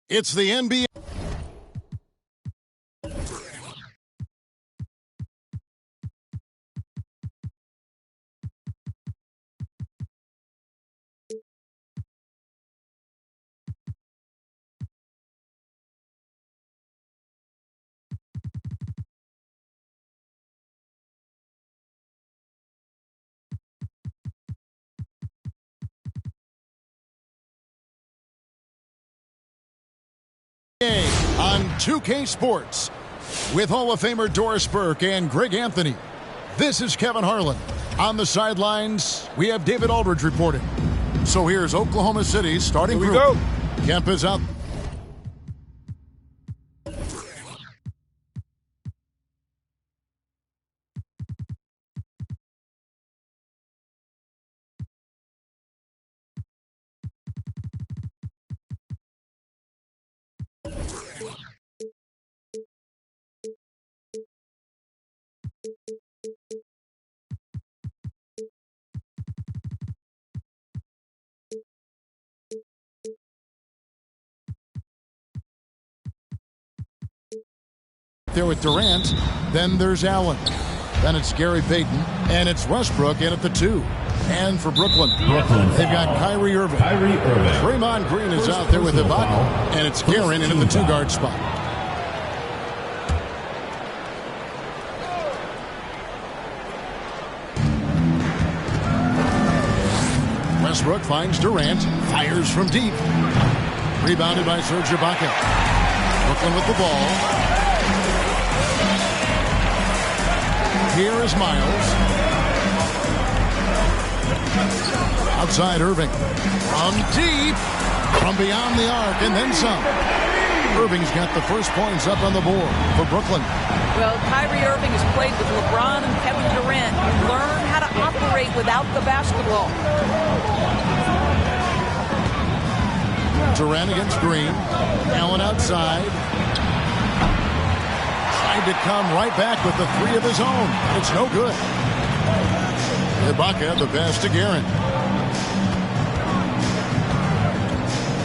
It's the NBA. On 2K Sports with Hall of Famer Doris Burke and Greg Anthony. This is Kevin Harlan. On the sidelines, we have David Aldridge reporting. So here's Oklahoma City's starting group. Go. Kemp is out. There with Durant, then there's Allen, then it's Gary Payton, and it's Westbrook in at the 2. And for Brooklyn, they've got Kyrie Irving. Draymond Green is out there with Ibaka, and it's Guerin in at the 2-guard spot. Westbrook finds Durant, fires from deep. Rebounded by Serge Ibaka. Brooklyn with the ball. Here is Miles. Outside Irving. From deep. From beyond the arc and then some. Irving's got the first points up on the board for Brooklyn. Well, Kyrie Irving has played with LeBron and Kevin Durant. Learn how to operate without the basketball. Durant against Green. Allen outside. To come right back with the 3 of his own. It's no good. Ibaka, the pass to Guerin.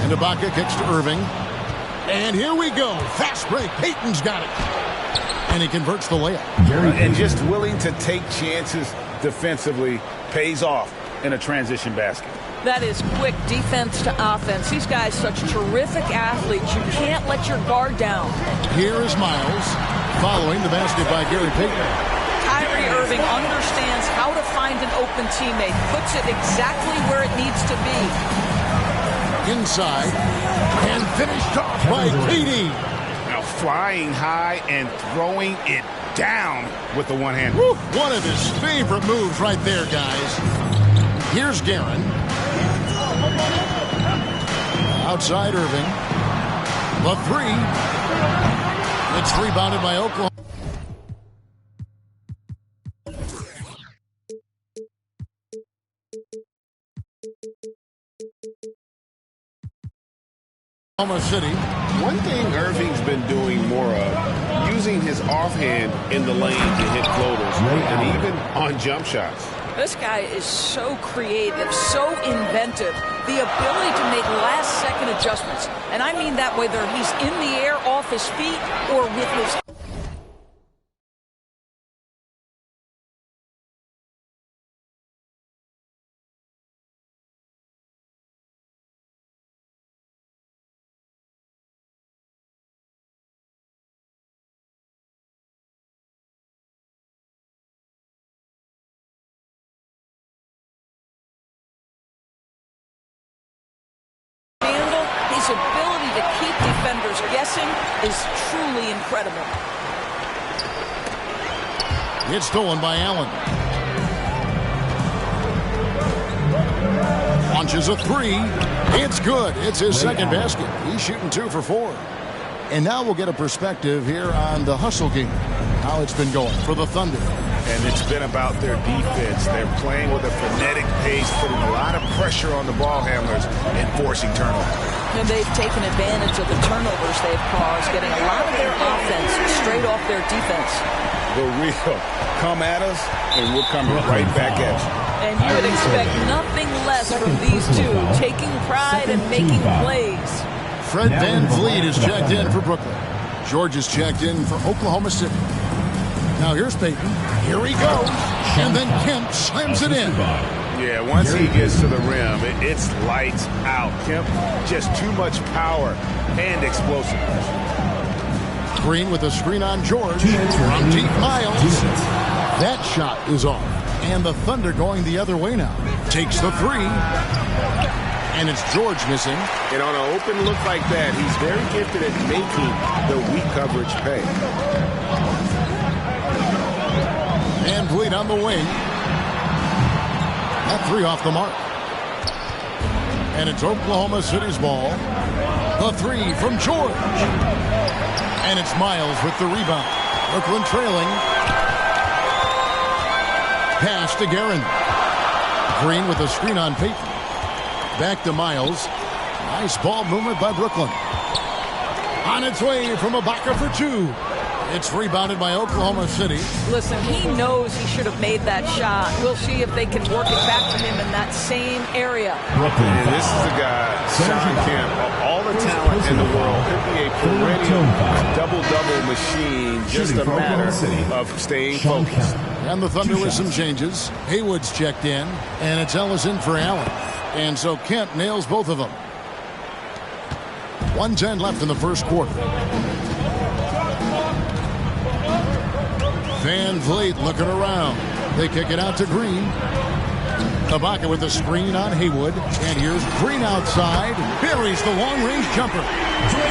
And Ibaka kicks to Irving. And here we go. Fast break. Payton's got it. And he converts the layup. And just willing to take chances defensively pays off in a transition basket. That is quick defense to offense. These guys such terrific athletes. You can't let your guard down. Here is Miles. Following the basket by Gary Payton. Kyrie Irving understands how to find an open teammate. Puts it exactly where it needs to be. Inside. And finished off by KD. Now flying high and throwing it down with the one hand. Woo, one of his favorite moves right there, guys. Here's Guerin. Outside Irving. The 3. It's rebounded by Oklahoma. Oklahoma City. One thing Irving's been doing more of, using his offhand in the lane to hit floaters, and even on jump shots. This guy is so creative, so inventive. The ability to make last-second adjustments. And I mean that whether he's in the air off his feet or with his... His ability to keep defenders guessing is truly incredible. It's stolen by Allen. Launches a 3. It's good. It's his second basket. He's shooting 2 for 4. And now we'll get a perspective here on the hustle game. How it's been going for the Thunder. And it's been about their defense. They're playing with a frenetic pace, putting a lot of pressure on the ball handlers and forcing turnovers. And they've taken advantage of the turnovers they've caused, getting a lot of their offense straight off their defense. The real come at us, and we're coming right back at you. And you would expect nothing less from these two, taking pride and making plays. Fred Van Vliet is checked in for Brooklyn. George is checked in for Oklahoma City. Now here's Payton. Here he goes. And then Kemp slams it in. Yeah, once he gets to the rim, it's lights out. Kemp, just too much power and explosiveness. Green with a screen on George. From deep, Miles. That shot is off. And the Thunder going the other way now. Takes the three. And it's George missing. And on an open look like that, he's very gifted at making the weak coverage pay. Van Vliet on the wing. That three off the mark. And it's Oklahoma City's ball. The three from George. And it's Miles with the rebound. Brooklyn trailing. Pass to Guerin. Green with a screen on Payton. Back to Miles. Nice ball movement by Brooklyn. On its way from Ibaka for two. It's rebounded by Oklahoma City. Listen, he knows he should have made that shot. We'll see if they can work it back to him in that same area. And this is the guy, Sean Kemp, all the talent in the world. Could be a perennial double-double machine. Just a matter of staying focused. And the Thunder with some changes. Haywood's checked in, and it's Ellis in for Allen. And so Kemp nails both of them. 1:10 left in the first quarter. Van Vliet looking around. They kick it out to Green. Ibaka with a screen on Haywood. And here's Green outside. Buries the long-range jumper.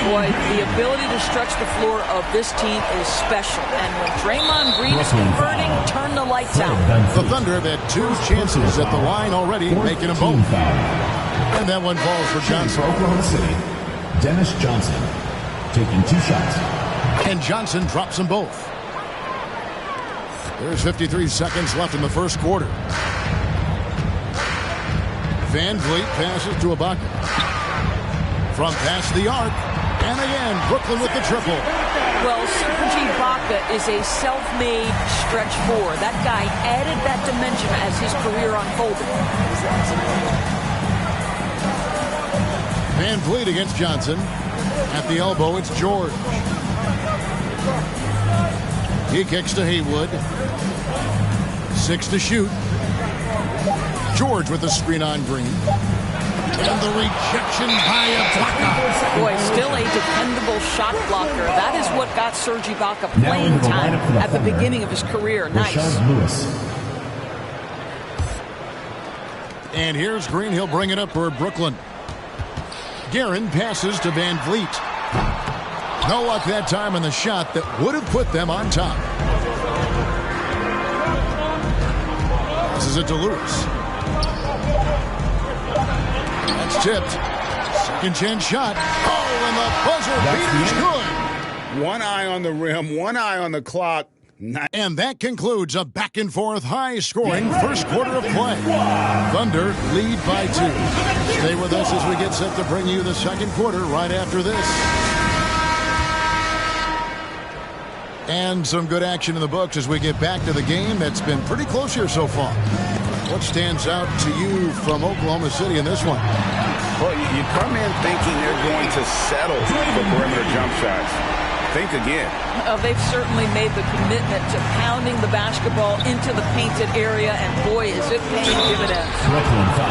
Boy, the ability to stretch the floor of this team is special. And when Draymond Green is converting, turn the lights out. The Thunder have had two chances at the line already, making them both. And that one falls for Johnson. Oklahoma City, Dennis Johnson taking two shots. And Johnson drops them both. There's 53 seconds left in the first quarter. Van Vliet passes to Ibaka. From past the arc. And again, Brooklyn with the triple. Well, Serge Ibaka is a self-made stretch four. That guy added that dimension as his career unfolded. Van Vliet against Johnson. At the elbow, it's George. He kicks to Haywood. 6 to shoot. George with the screen on Green. And the rejection by Ibaka. Boy, still a dependable shot blocker. That is what got Serge Ibaka playing time at the beginning of his career. Nice. And here's Green. He'll bring it up for Brooklyn. Guerin passes to Van Vliet. No luck that time on the shot that would have put them on top. This is it to Lewis. That's tipped. Second chance shot. Oh, and the buzzer beater's good. One eye on the rim, one eye on the clock. And that concludes a back-and-forth, high-scoring first quarter of play. Thunder lead by 2. Stay with us as we get set to bring you the second quarter right after this. And some good action in the books as we get back to the game that's been pretty close here so far. What stands out to you from Oklahoma City in this one? Well, you come in thinking they're going to settle for perimeter jump shots. Think again. They've certainly made the commitment to pounding the basketball into the painted area, and boy, is it paying dividends.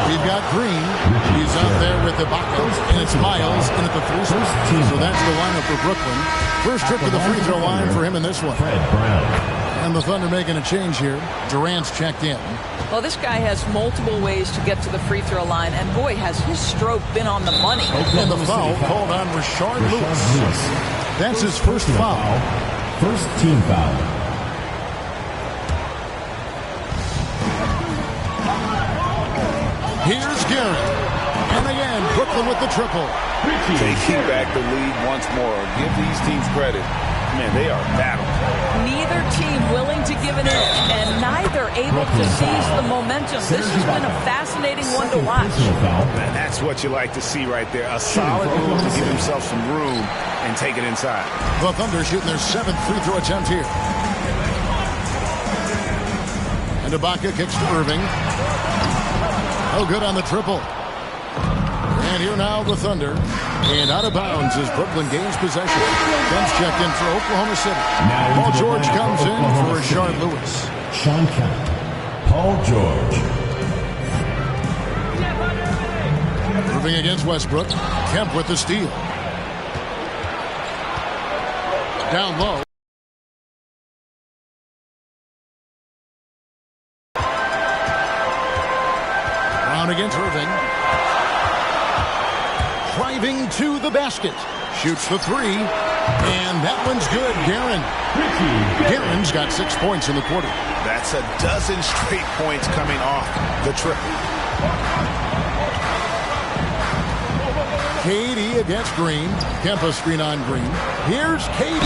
We've got Green. He's out there with Ibaka, and it's Miles in at the three spot. So that's the lineup for Brooklyn. First trip to the free throw line for him in this one. And the Thunder making a change here. Durant's checked in. Well, this guy has multiple ways to get to the free throw line, and boy, has his stroke been on the money. And the foul called on Rashard Lewis. That's his first foul. First team foul. Here's Guerin. And again, Brooklyn with the triple. Taking back the lead once more. Give these teams credit. Man, they are battling. Neither team willing to give an inch, and neither able to seize the momentum. This has been a fascinating one to watch. Man, that's what you like to see right there. A solid move to give himself some room and take it inside. The Thunder shooting their 7th free throw attempt here. And Ibaka kicks to Irving. Oh, good on the triple. And here now the Thunder. And out of bounds as Brooklyn gains possession. Ben's checked in for Oklahoma City. Paul George comes in for Rashard Lewis. Sean Kemp. Paul George. Moving against Westbrook. Kemp with the steal. Down low. Brown against Irving. Driving to the basket. Shoots the three. And that one's good. Guerin's got 6 points in the quarter. That's a dozen straight points coming off the triple. KD against Green. Kempa screen on Green. Here's KD.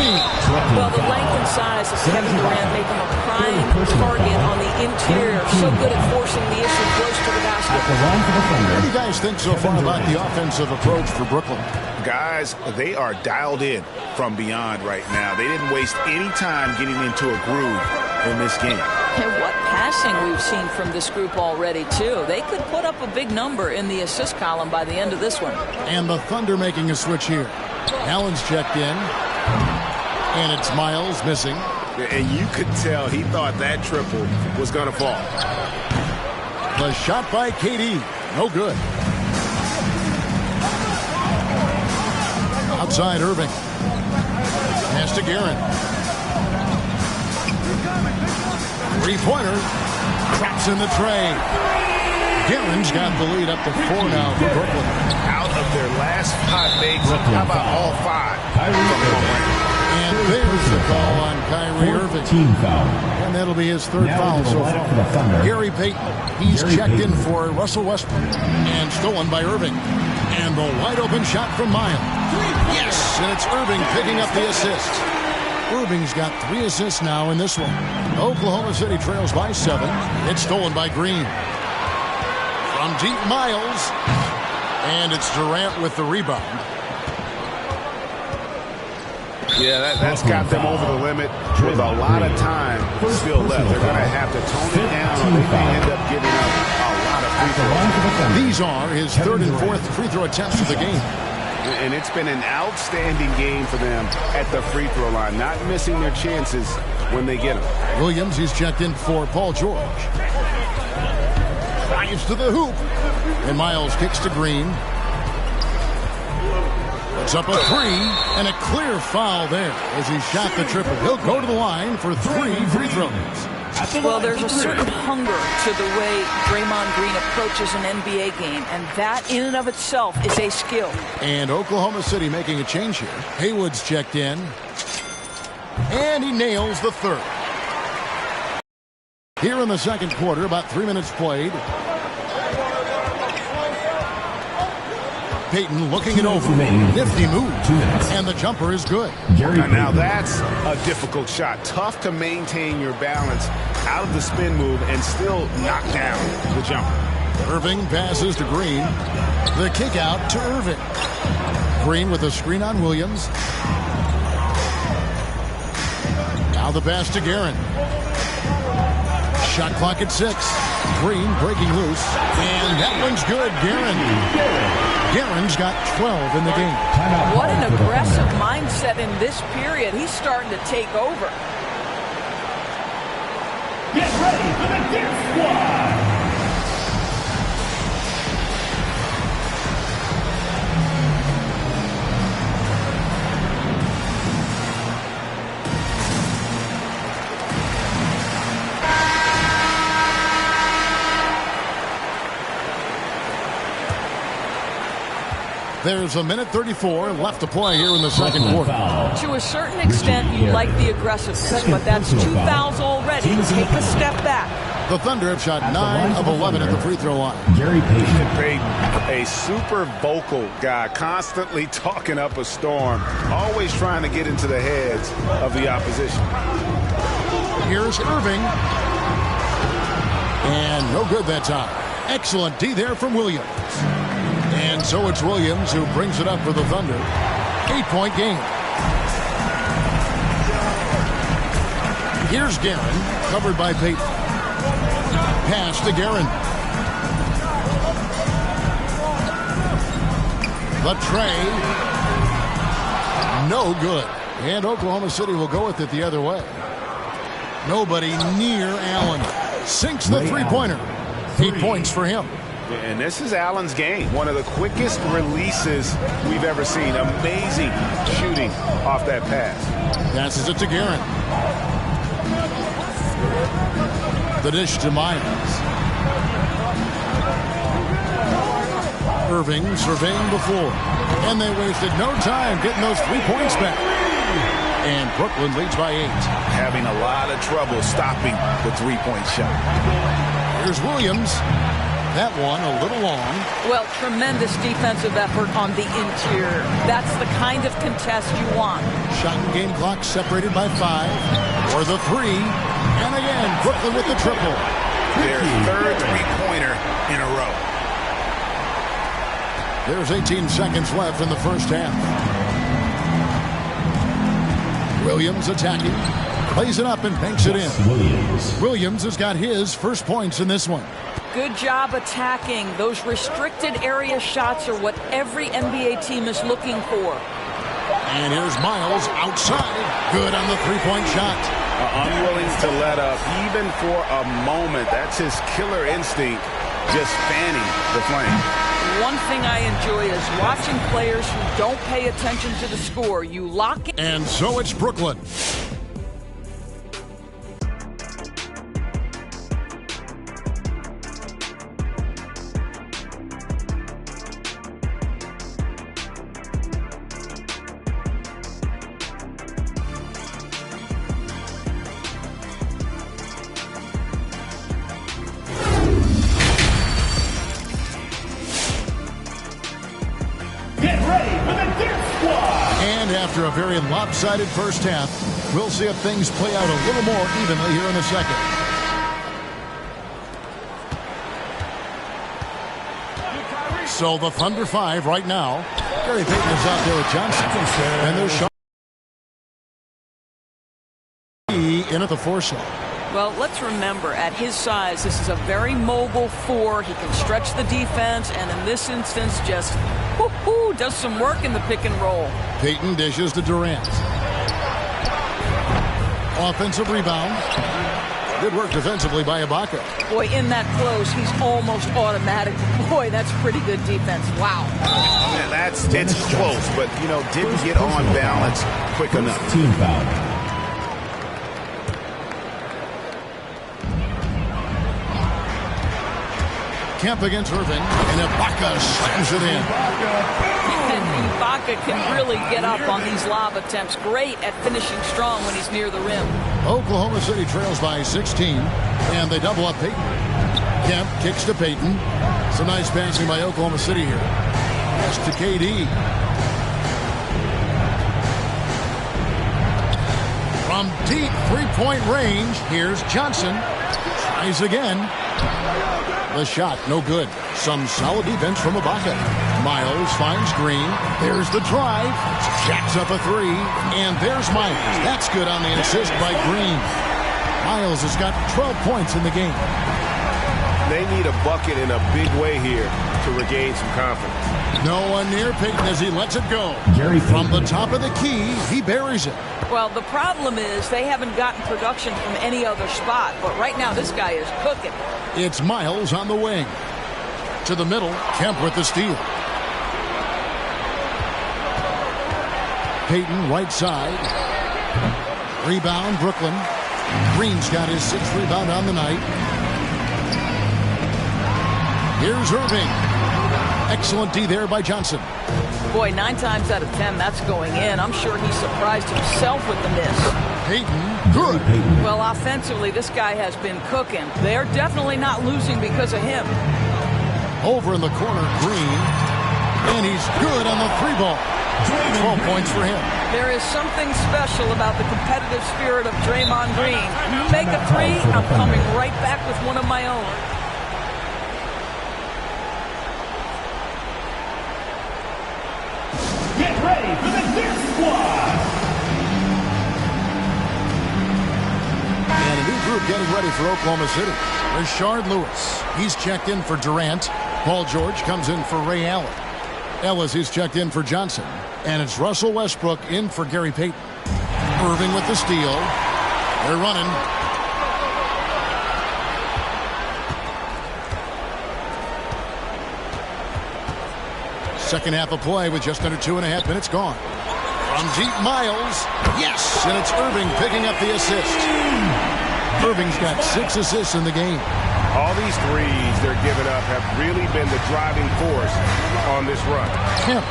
Well, the length and size of Kevin Durant make him a prime target on the interior. So good at forcing the issue close to the basket. What do you guys think so far about the offensive approach for Brooklyn? Guys, they are dialed in from beyond right now. They didn't waste any time getting into a groove in this game. And what passing we've seen from this group already, too. They could put up a big number in the assist column by the end of this one. And the Thunder making a switch here. Allen's checked in. And it's Miles missing. And you could tell he thought that triple was going to fall. The shot by KD. No good. Outside Irving. Pass to Guerin. Three-pointer. Traps in the tray. Guerin's got the lead up to 4 now for Brooklyn. Out of their last 5 makes, how about all 5? And there's the call on Kyrie Irving. Team foul. And that'll be his 3rd foul so far. Gary Payton. He's checked in for Russell Westbrook. And stolen by Irving. And the wide-open shot from Miles. Yes, and it's Irving picking up the assist. Irving's got 3 assists now in this one. Oklahoma City trails by 7. It's stolen by Green. From deep, Miles. And it's Durant with the rebound. Yeah, that's got them over the limit with a lot of time still left. They're going to have to tone it down or they may end up giving up a lot of free throws. These are his 3rd and 4th free throw attempts of the game. And it's been an outstanding game for them at the free throw line, not missing their chances when they get them. Williams, he's checked in for Paul George. Drives to the hoop. And Miles kicks to Green. Puts up a 3, and a clear foul there as he shot the triple. He'll go to the line for 3 free throws. Well, there's a certain hunger to the way Draymond Green approaches an NBA game, and that in and of itself is a skill. And Oklahoma City making a change here. Haywood's checked in, and he nails the 3rd. Here in the 2nd quarter, about 3 minutes played. Payton looking it over. Nifty move. And the jumper is good. Now that's a difficult shot. Tough to maintain your balance out of the spin move and still knock down the jumper. Irving passes to Green. The kick out to Irving. Green with a screen on Williams. Now the pass to Guerin. Shot clock at 6. Green breaking loose. And that one's good. Guerin's got 12 in the game. What an aggressive mindset in this period. He's starting to take over. Get ready for the dance squad. There's a minute 34 left to play here in the 2nd quarter. To a certain extent, you like the aggressiveness, but that's 2 fouls already. Take a step back. The Thunder have shot 9 of 11 at the free throw line. Gary Payton, a super vocal guy, constantly talking up a storm, always trying to get into the heads of the opposition. Here's Irving. And no good that time. Excellent D there from Williams. And so it's Williams who brings it up for the Thunder. 8-point game. Here's Guerin, covered by Payton. Pass to Guerin. The tray. No good. And Oklahoma City will go with it the other way. Nobody near Allen. Sinks the three-pointer. 8 points for him. And this is Allen's game. One of the quickest releases we've ever seen. Amazing shooting off that pass. Passes it to Guerin. The dish to Miles. Irving surveying the floor. And they wasted no time getting those 3 points back. And Brooklyn leads by 8. Having a lot of trouble stopping the three-point shot. Here's Williams. That one a little long. Well, tremendous defensive effort on the interior. That's the kind of contest you want. Shot and game clock separated by 5. For the 3. And again, Brooklyn with the triple. Their third three-pointer in a row. There's 18 seconds left in the first half. Williams attacking. Plays it up and banks it in. Williams has got his first points in this one. Good job attacking. Those restricted area shots are what every NBA team is looking for. And here's Miles outside. Good on the three-point shot. Unwilling to let up even for a moment. That's his killer instinct, just fanning the flame. One thing I enjoy is watching players who don't pay attention to the score. You lock it. And so it's Brooklyn. After a very lopsided first half, we'll see if things play out a little more evenly here in the second. So the Thunder 5 right now. Gary Payton is out there with Johnson. And there's Sean in at the 4 slot. Well, let's remember, at his size, this is a very mobile 4. He can stretch the defense, and in this instance, just does some work in the pick and roll. Payton dishes to Durant. Offensive rebound. Good work defensively by Ibaka. Boy, in that close, he's almost automatic. Boy, that's pretty good defense. Wow. Yeah, it's close, but, didn't get on balance quick enough. Team foul. Kemp against Irving, and Ibaka slams it in. And Ibaka can really get up on these lob attempts. Great at finishing strong when he's near the rim. Oklahoma City trails by 16, and they double up Payton. Kemp kicks to Payton. Some nice passing by Oklahoma City here. Pass to KD. From deep three-point range, here's Johnson. Tries again. The shot, no good. Some solid defense from Ibaka. Miles finds Green. There's the drive. Jacks up a 3. And there's Miles. That's good on the assist by Green. Miles has got 12 points in the game. They need a bucket in a big way here to regain some confidence. No one near Payton as he lets it go. From the top of the key, he buries it. Well, the problem is they haven't gotten production from any other spot. But right now, this guy is cooking. It's Miles on the wing. To the middle, Kemp with the steal. Payton right side. Rebound, Brooklyn. Green's got his 6th rebound on the night. Here's Irving. Excellent D there by Johnson. Boy, 9 times out of 10, that's going in. I'm sure he surprised himself with the miss. Payton, good. Well, offensively, this guy has been cooking. They're definitely not losing because of him. Over in the corner, Green. And he's good on the 3-ball. 12 points for him. There is something special about the competitive spirit of Draymond Green. You make a 3, I'm coming right back with one of my own. Get ready for the Dirt Squad! And a new group getting ready for Oklahoma City. Rashard Lewis. He's checked in for Durant. Paul George comes in for Ray Allen. Ellis is checked in for Johnson. And it's Russell Westbrook in for Gary Payton. Irving with the steal. They're running. Second half of play with just under 2.5 minutes gone. From deep, Miles. Yes! And it's Irving picking up the assist. Irving's got 6 assists in the game. All these threes they're giving up have really been the driving force on this run. Kemp.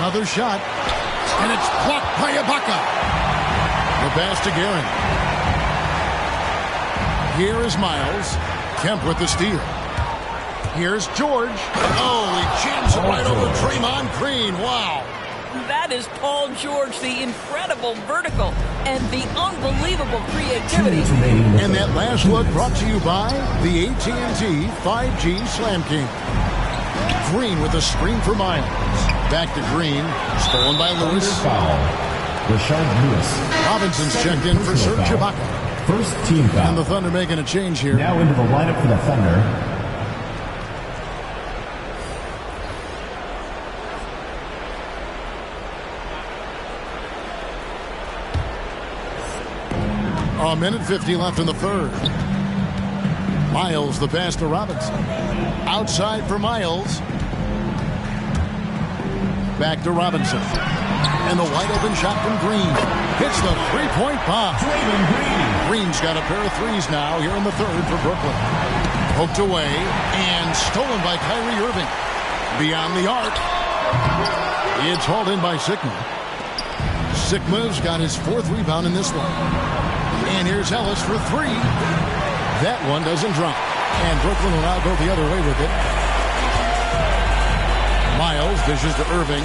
Another shot. And it's blocked by Ibaka. The pass to Guerin. Here is Miles. Kemp with the steal. Here's George. Oh, he jams it right over Draymond Green. Wow. That is Paul George, the incredible vertical and the unbelievable creativity. And that last look brought to you by the AT&T 5G Slam King. Green with a screen for Miles. Back to Green. Stolen by Lewis. Rashard Lewis. Robinson's checked in for Serge Ibaka. First team foul. And the Thunder making a change here. Now into the lineup for the Thunder. A minute 50 left in the third. Miles, the pass to Robinson. Outside for Miles. Back to Robinson. And the wide open shot from Green. Hits the three-point bomb. Green's got a pair of threes now here in the third for Brooklyn. Poked away and stolen by Kyrie Irving. Beyond the arc. It's hauled in by Sigma. Sigma's got his 4th rebound in this one. And here's Ellis for 3. That one doesn't drop. And Brooklyn will now go the other way with it. Miles dishes to Irving.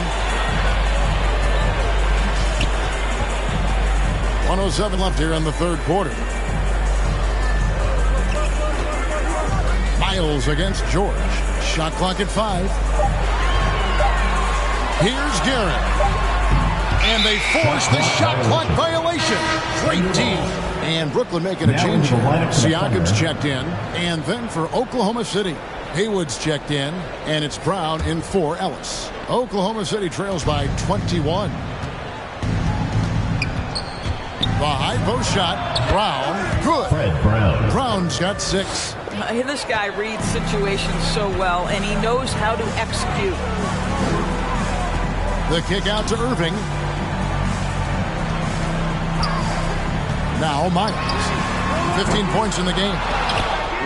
1:07 left here in the third quarter. Miles against George. Shot clock at 5. Here's Guerin. And they force the shot clock violation. Great team. And Brooklyn making a change here. Siakam's checked in. And then for Oklahoma City, Haywood's checked in. And it's Brown in for Ellis. Oklahoma City trails by 21. The high post shot. Brown. Good. Fred Brown. Brown's got 6. This guy reads situations so well, and he knows how to execute. The kick out to Irving. Now Miles. 15 points in the game.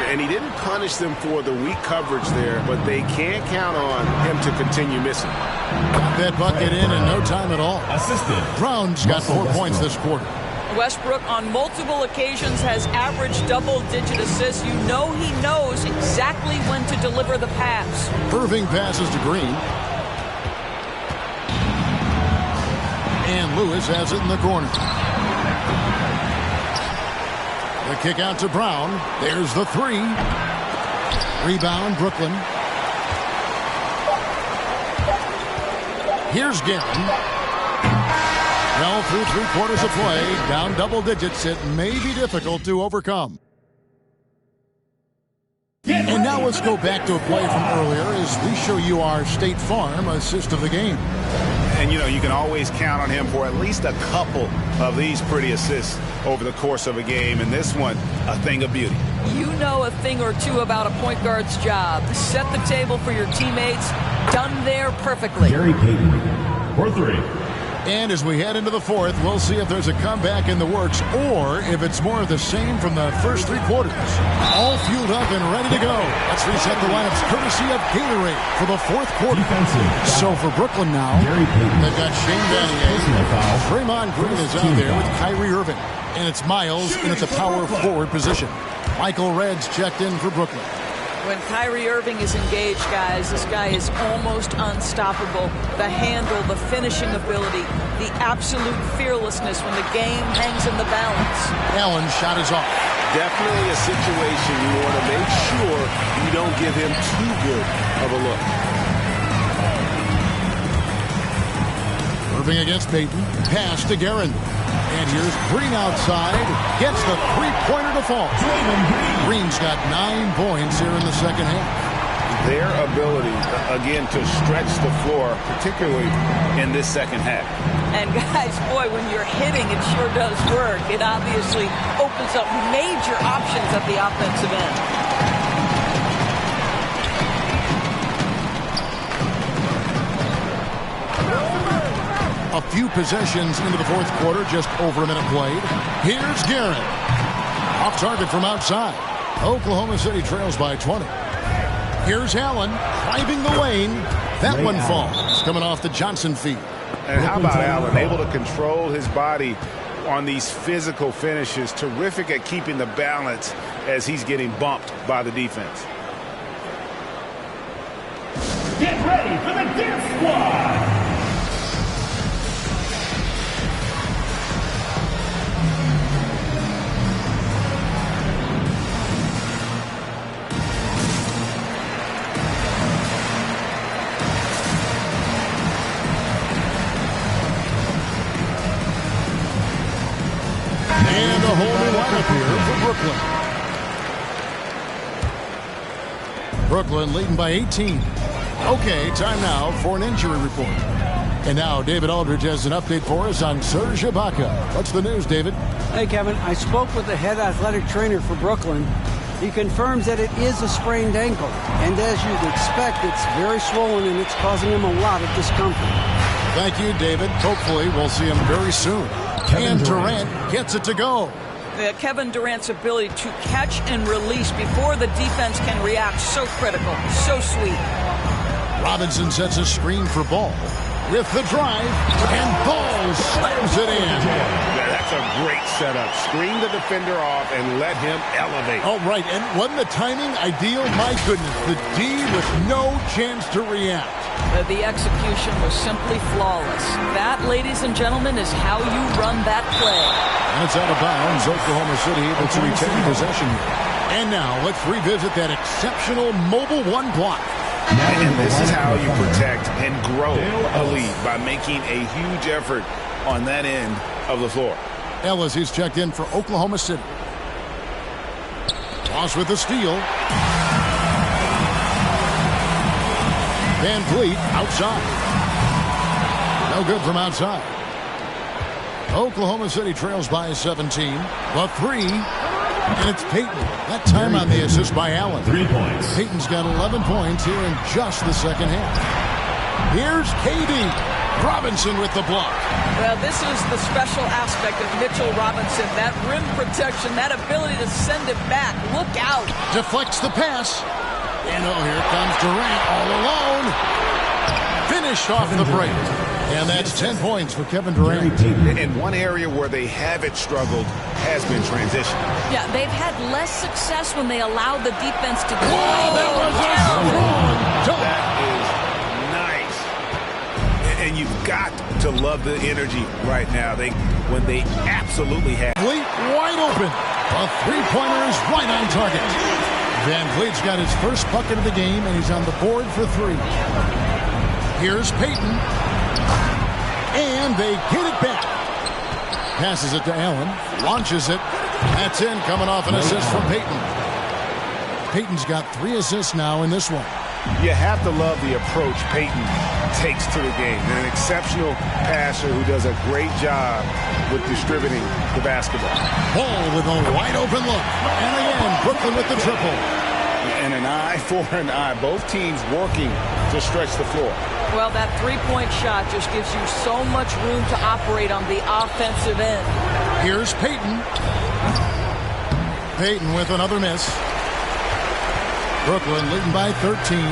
And he didn't punish them for the weak coverage there, but they can't count on him to continue missing. Got that bucket in no time at all. Assisted. Brown's got 4 points this quarter. Westbrook on multiple occasions has averaged double-digit assists. You know he knows exactly when to deliver the pass. Irving passes to Green. And Lewis has it in the corner. The kick out to Brown. There's the 3. Rebound, Brooklyn. Here's Guerin. Well, through 3 quarters of play, down double digits, it may be difficult to overcome. And now let's go back to a play from earlier as we show you our State Farm assist of the game. And, you know, you can always count on him for at least a couple of these pretty assists over the course of a game. And this one, a thing of beauty. You know a thing or two about a point guard's job. Set the table for your teammates. Done there perfectly. Gary Payton for 3. And as we head into the fourth, we'll see if there's a comeback in the works or if it's more of the same from the first 3 quarters. All fueled up and ready to go. Let's reset the lineups courtesy of Gatorade for the 4th quarter. Defensive. So for Brooklyn now, they've got Shane Vanier. Draymond Green is out there with Kyrie Irving. And it's Miles, and it's a power forward position. Michael Red's checked in for Brooklyn. When Kyrie Irving is engaged, guys, this guy is almost unstoppable. The handle, the finishing ability, the absolute fearlessness when the game hangs in the balance. Allen's shot is off. Definitely a situation you want to make sure you don't give him too good of a look. Irving against Payton. Pass to Guerin. And here's Green outside. Gets the 3-pointer to fall. Green's got 9 points here in the second half. their ability, again, to stretch the floor, particularly in this second half. And guys, boy, when you're hitting, it sure does work. It obviously opens up major options at the offensive end. A few possessions into the fourth quarter, just over a minute played. Here's Garrett. Off target from outside. Oklahoma City trails by 20. Here's Allen driving the lane. That one falls, coming off the Johnson feed. And how about Allen, able to control his body on these physical finishes. Terrific at keeping the balance as he's getting bumped by the defense. Get ready for the dance squad. And a whole new lineup here for Brooklyn. Brooklyn leading by 18. Okay, time now for an injury report. And now David Aldridge has an update for us on Serge Ibaka. What's the news, David? Hey, Kevin. I spoke with the head athletic trainer for Brooklyn. He confirms that it is a sprained ankle. And as you'd expect, it's very swollen and it's causing him a lot of discomfort. Thank you, David. Hopefully we'll see him very soon. And Durant gets it to go. Kevin Durant's ability to catch and release before the defense can react, so critical, so sweet. Robinson sets a screen for Ball with the drive, and Ball slams it in. Yeah, that's a great setup. Screen the defender off and let him elevate. Oh, right, and wasn't the timing ideal? My goodness, the D with no chance to react. The execution was simply flawless. That, ladies and gentlemen, is how you run that play. And it's out of bounds. Oklahoma City able to retain possession here. And now let's revisit that exceptional mobile one block. And this is how you protect and grow a lead, by making a huge effort on that end of the floor. Ellis, he's checked in for Oklahoma City. Toss with the steal. Van Vliet outside. No good from outside. Oklahoma City trails by 17. The three. And it's Payton. That time on the assist by Allen. 3 points. Payton's got 11 points here in just the second half. Here's KD. Robinson with the block. Well, this is the special aspect of Mitchell Robinson. That rim protection, that ability to send it back. Look out. Deflects the pass. And oh, here comes Durant all alone. Finished off the break. And that's 10 points for Kevin Durant. And one area where they haven't struggled has been transition. Yeah, they've had less success when they allow the defense to do it. That was a strong dunk. That is nice. And you've got to love the energy right now. When they absolutely have. Vliet wide open. A three-pointer is right on target. Van Vliet's got his first bucket of the game, and he's on the board for three. Here's Payton. And they get it back. Passes it to Allen. Launches it. That's in, coming off an assist from Payton. Payton's got 3 assists now in this one. You have to love the approach Payton takes to the game. An exceptional passer who does a great job with distributing the basketball. Ball with a wide open look. And again, Brooklyn with the triple. And an eye for an eye. Both teams working to stretch the floor. Well, that three-point shot just gives you so much room to operate on the offensive end. Here's Payton. Payton with another miss. Brooklyn leading by 13.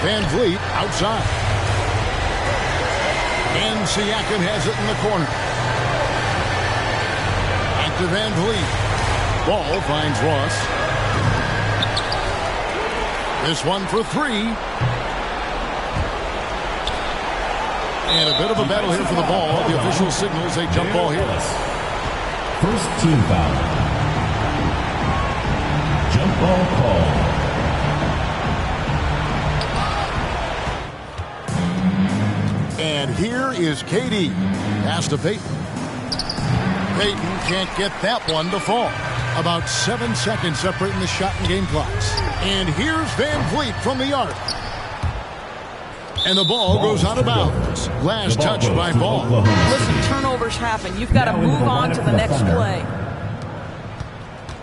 Van Vliet outside. And Siakam has it in the corner. Back to Van Vliet. Ball finds Ross. This one for three. And a bit of a battle here for the ball. The official signals a jump ball here. First team foul. Jump ball call. And here is KD. Pass to Payton. Payton can't get that one to fall. About 7 seconds separating the shot and game clocks. And here's Van Vliet from the arc. And the ball goes out of bounds. Last touch by Ball. Listen, turnovers happen. You've got to move on to the next play.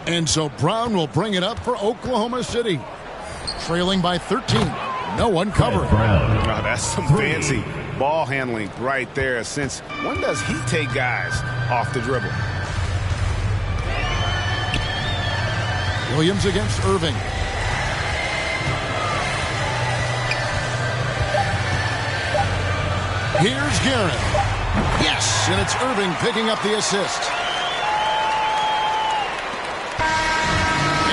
And so Brown will bring it up for Oklahoma City. Trailing by 13. No one covering. Oh, that's some fancy ball handling right there. Since when does he take guys off the dribble? Williams against Irving. Here's Garrett. Yes, and it's Irving picking up the assist.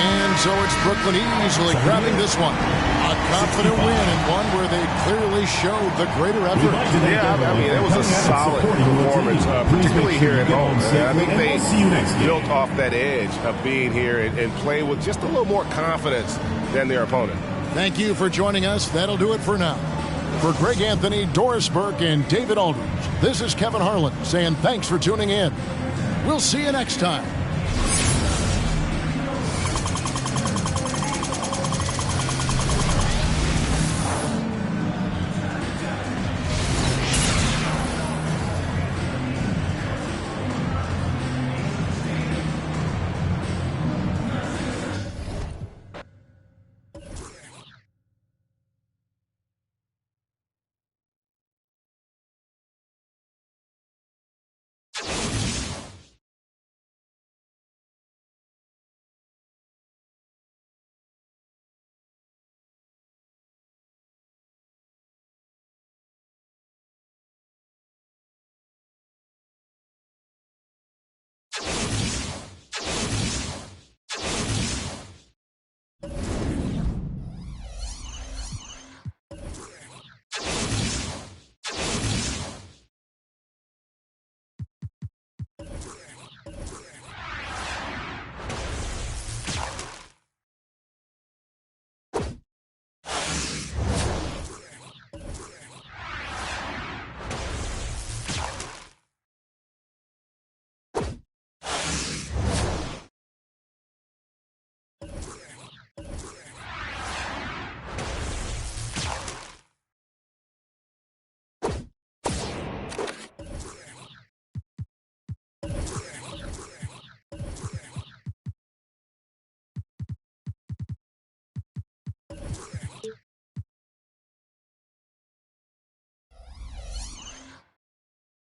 And so it's Brooklyn easily grabbing this one. A confident win and one where they clearly showed the greater effort. Yeah, I mean, it was a solid performance, particularly here at home. I think they built off that edge of being here and play with just a little more confidence than their opponent. Thank you for joining us. That'll do it for now. For Greg Anthony, Doris Burke, and David Aldridge, this is Kevin Harlan saying thanks for tuning in. We'll see you next time.